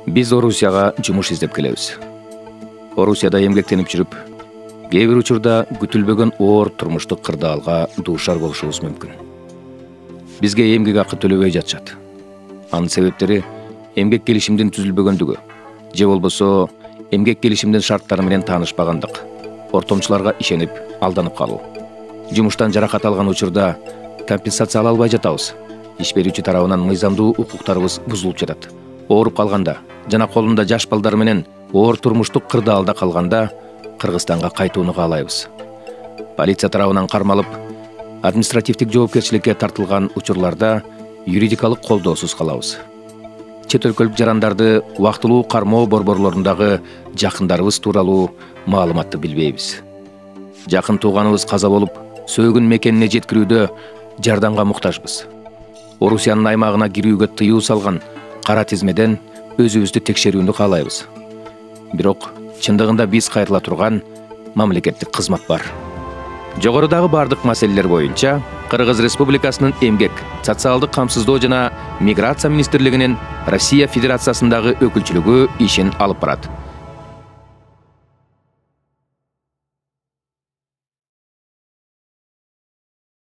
Биз Орусияга жумуш издеп келебиз. Орусияда эмгектенип жүрүп, кээ бир учурда күтүлбөгөн оор турмуштук кырдаалга дуушар болушубуз мүмкүн. Бизге эмгек акы төлөбөй жатышат. Анын себептери эмгек келишимдин түзүлбөгөндүгү, же болбосо эмгек келишимдин шарттары менен таанышпагандык, ортомчуларга ишенип алданып калуу. Жумуштан жаракат алган учурда компенсация ала албай жатабыз. Иш берүүчү тарабынан мыйзамдуу укуктарыбыз бузулуп жатат. Ооруп калганда жана колунда жаш балдар менен оор турмуштук кырдаалда калганда Кыргызстанга кайтууну каалайбыз. Полиция тарабынан кармалып, административдик жоопкерчиликке тартылган учурларда юридикалык колдоосуз калабыз. Чет өлкөлүк жарандарды убактылуу кармоо борборлорундагы жакындарыбыз тууралуу маалыматты билбейбиз. Жакын тууганыбыз каза болуп, сөөгүн мекенине жеткирүүдө жардамга муктажбыз. Орусиянын аймагына кирүүгө тыюу салган кара тизмеден өзүбүздү текшерүүнү каалайбыз. Бирок чындыгында биз кайрыла турган мамлекеттик кызмат бар. Жогорудагы бардык маселелер боюнча Кыргыз Республикасынын эмгек, социалдык камсыздоо жана миграция министрлигинин Россия Федерациясындагы өкүлчүлүгү ишин алып барат.